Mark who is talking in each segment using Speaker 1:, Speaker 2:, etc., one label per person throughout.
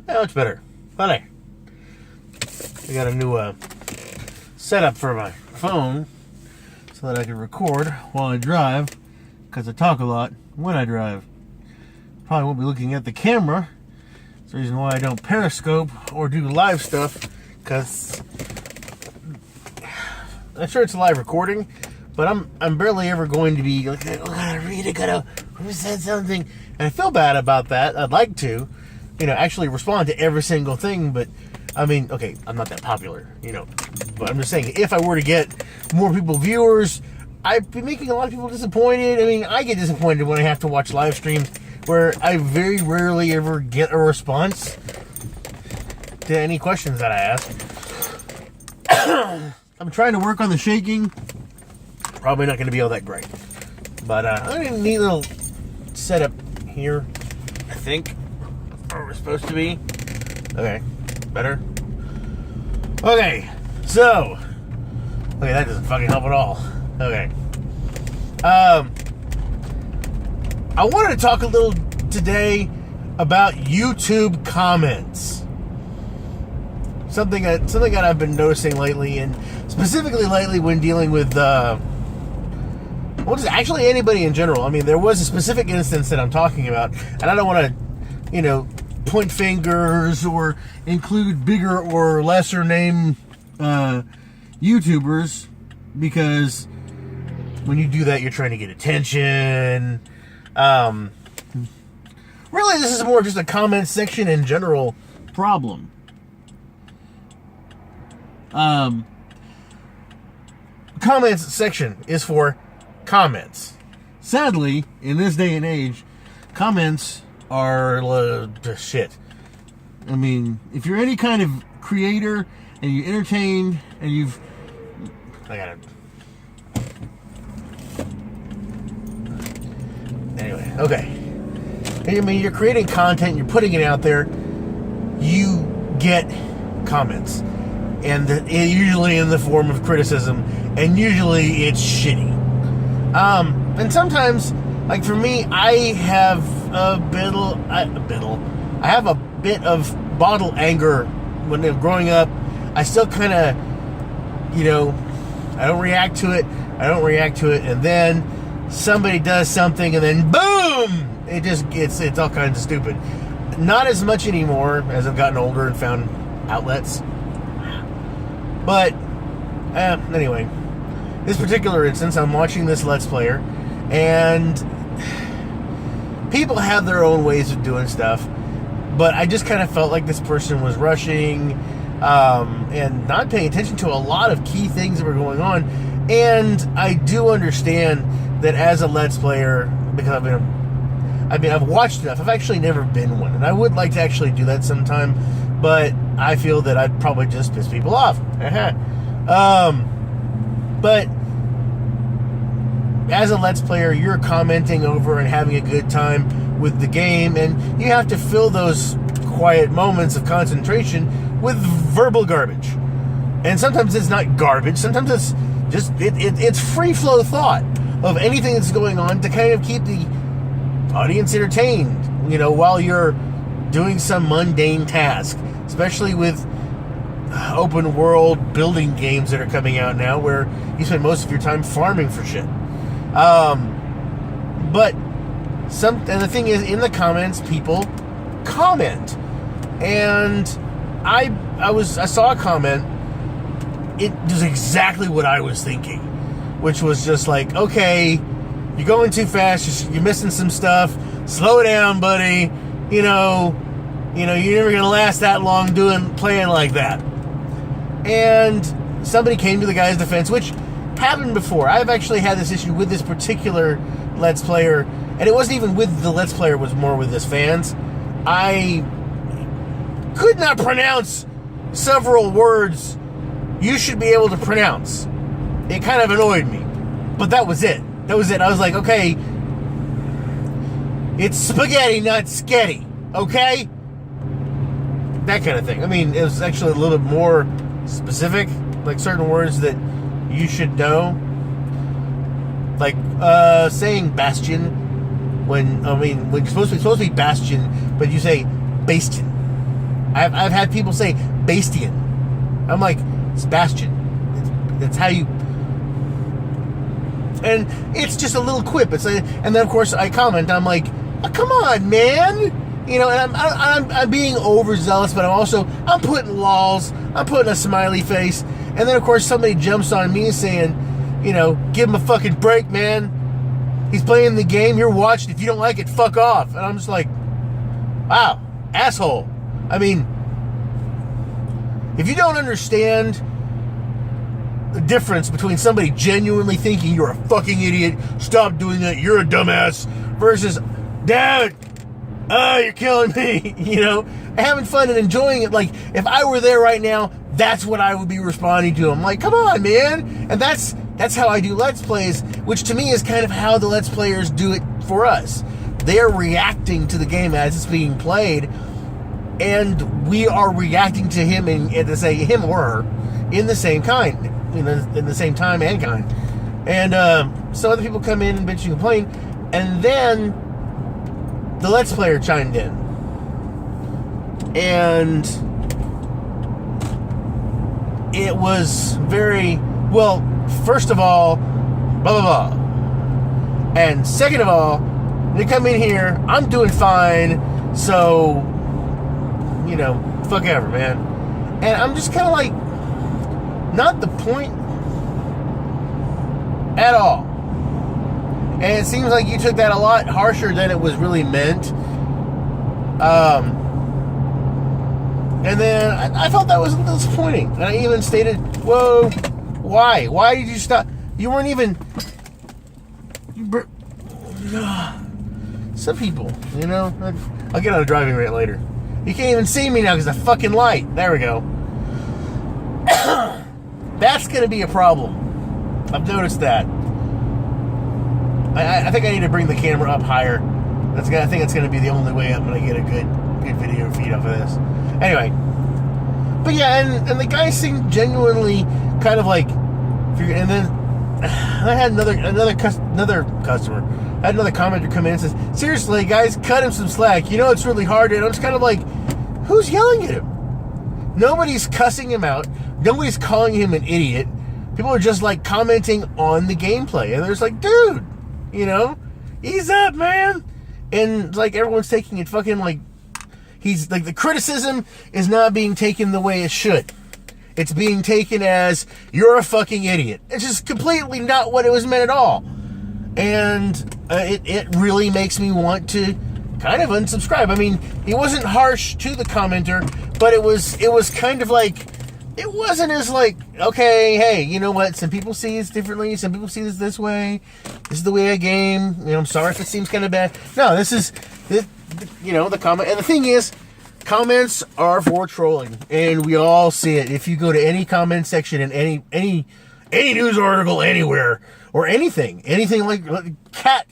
Speaker 1: Yeah, much better. Funny. I got a new setup for my phone so that I can record while I drive, because I talk a lot when I drive. Probably won't be looking at the camera. It's the reason why I don't Periscope or do live stuff, because I'm sure it's a live recording, but I'm barely ever going to be like, oh, gotta read it, who said something, and I feel bad about that. I'd like to, actually respond to every single thing, but I mean, okay, I'm not that popular, but I'm just saying, if I were to get more viewers, I'd be making a lot of people disappointed. I mean, I get disappointed when I have to watch live streams where I very rarely ever get a response to any questions that I ask. I'm trying to work on the shaking. Probably not going to be all that great. But I got a neat little setup here, I think. Where we're supposed to be. Okay, better. Okay, so. Okay, that doesn't fucking help at all. Okay. I wanted to talk a little today about YouTube comments. Something that I've been noticing lately, and specifically lately when dealing with actually anybody in general. I mean, there was a specific instance that I'm talking about, and I don't want to, point fingers or include bigger or lesser name YouTubers, because when you do that, you're trying to get attention. Really, this is more just a comment section in general problem. Comments section is for comments. Sadly, in this day and age, comments are shit. I mean, if you're any kind of creator and you entertain and Anyway, okay. I mean, you're creating content, you're putting it out there, you get comments. And usually in the form of criticism, and usually it's shitty. And sometimes, like for me, I have a bit of bottle anger when growing up. I still kind of, I don't react to it, and then somebody does something, and then boom! It's all kinds of stupid. Not as much anymore as I've gotten older and found outlets. But, anyway, this particular instance, I'm watching this Let's Player, and people have their own ways of doing stuff, but I just kind of felt like this person was rushing, and not paying attention to a lot of key things that were going on. And I do understand that as a Let's Player, because I've watched enough. I've actually never been one, and I would like to actually do that sometime, but I feel that I'd probably just piss people off. But as a Let's Player, you're commenting over and having a good time with the game, and you have to fill those quiet moments of concentration with verbal garbage. And sometimes it's not garbage. Sometimes it's just it's free flow thought of anything that's going on to kind of keep the audience entertained, while you're doing some mundane task, especially with open world building games that are coming out now, where you spend most of your time farming for shit. And the thing is, in the comments, people comment, and I saw a comment. It was exactly what I was thinking, which was just like, okay, you're going too fast, you're missing some stuff, slow down, buddy, you're never gonna last that long playing like that. And somebody came to the guy's defense, which happened before. I've actually had this issue with this particular Let's Player, and it wasn't even with the Let's Player, it was more with his fans. I could not pronounce several words you should be able to pronounce. It kind of annoyed me, but that was it. I was like, okay, it's spaghetti, not sketty, okay? That kind of thing. I mean, it was actually a little bit more specific, like certain words that you should know. Like, saying bastion when you're supposed to be bastion, but you say bastion. I've had people say Bastian. I'm like, Sebastian. That's how you. And it's just a little quip. And then of course I comment. I'm like, oh, come on, man. You know, and I'm being overzealous, but I'm putting lols. I'm putting a smiley face. And then of course somebody jumps on me saying, you know, give him a fucking break, man. He's playing the game. You're watching. If you don't like it, fuck off. And I'm just like, wow, asshole. I mean, if you don't understand the difference between somebody genuinely thinking you're a fucking idiot, stop doing that, you're a dumbass, versus, Dad, you're killing me, you know, having fun and enjoying it. Like, if I were there right now, that's what I would be responding to. I'm like, come on, man. And that's how I do Let's Plays, which to me is kind of how the Let's Players do it for us. They're reacting to the game as it's being played, and we are reacting to him and to say him or her in the same kind, in the same time and kind. And so other people come in and bitch and complain, and then the Let's Player chimed in, and it was very, well, first of all, blah blah blah, and second of all, they come in here, I'm doing fine, so, you know, fuck ever, man. And I'm just kind of like, not the point at all. And it seems like you took that a lot harsher than it was really meant. And then I felt that was disappointing. And I even stated, whoa, why? Why did you stop? You weren't even... Some people, you know, I'll get on a driving rate later. You can't even see me now because of the fucking light. There we go. That's going to be a problem. I've noticed that. I think I need to bring the camera up higher. I think that's going to be the only way I'm going to get a good video feed off of this. Anyway. But yeah, and the guy seemed genuinely kind of like... And then I had another customer. I had another commenter come in and says, seriously, guys, cut him some slack. You know it's really hard. And I'm just kind of like, who's yelling at him? Nobody's cussing him out. Nobody's calling him an idiot. People are just like commenting on the gameplay. And they're just like, dude, you know, ease up, man. And like everyone's taking it fucking like, he's like, the criticism is not being taken the way it should. It's being taken as, you're a fucking idiot. It's just completely not what it was meant at all. And it really makes me want to kind of unsubscribe. I mean, it wasn't harsh to the commenter, but it was kind of like, it wasn't as like, okay, hey, you know what? Some people see this differently. Some people see this way. This is the way I game. You know, I'm sorry if it seems kind of bad. No, you know, the comment. And the thing is, comments are for trolling, and we all see it. If you go to any comment section in any news article anywhere, or anything like cat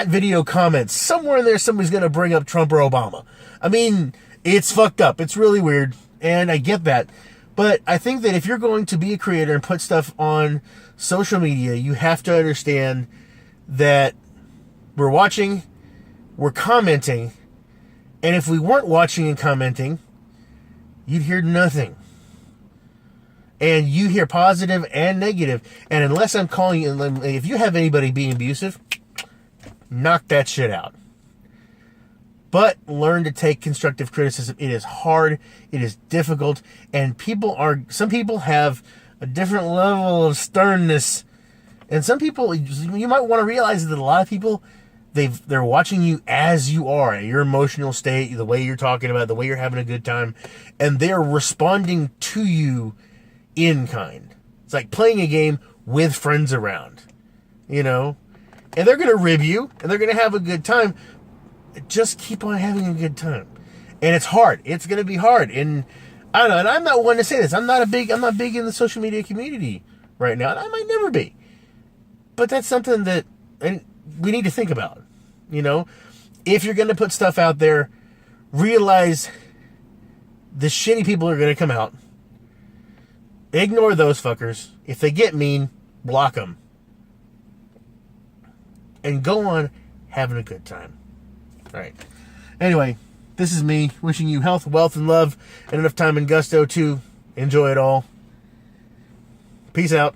Speaker 1: video comments, somewhere in there somebody's going to bring up Trump or Obama. I mean, it's fucked up. It's really weird, and I get that. But I think that if you're going to be a creator and put stuff on social media, you have to understand that we're watching, we're commenting, and if we weren't watching and commenting, you'd hear nothing. And you hear positive and negative. And unless I'm calling you, if you have anybody being abusive, knock that shit out. But learn to take constructive criticism. It is hard. It is difficult. And some people have a different level of sternness. And some people, you might want to realize that a lot of people, they're watching you as you are, your emotional state, the way you're talking about it, the way you're having a good time. And they're responding to you in kind. It's like playing a game with friends around, you know? And they're going to rib you, and they're going to have a good time. Just keep on having a good time. And it's hard. It's going to be hard. And I don't know, and I'm not one to say this. I'm not big in the social media community right now. And I might never be. But that's something that we need to think about. You know, if you're going to put stuff out there, realize the shitty people are going to come out. Ignore those fuckers. If they get mean, block them. And go on having a good time. All right. Anyway, This is me wishing you health, wealth, and love, and enough time and gusto to enjoy it all. Peace out.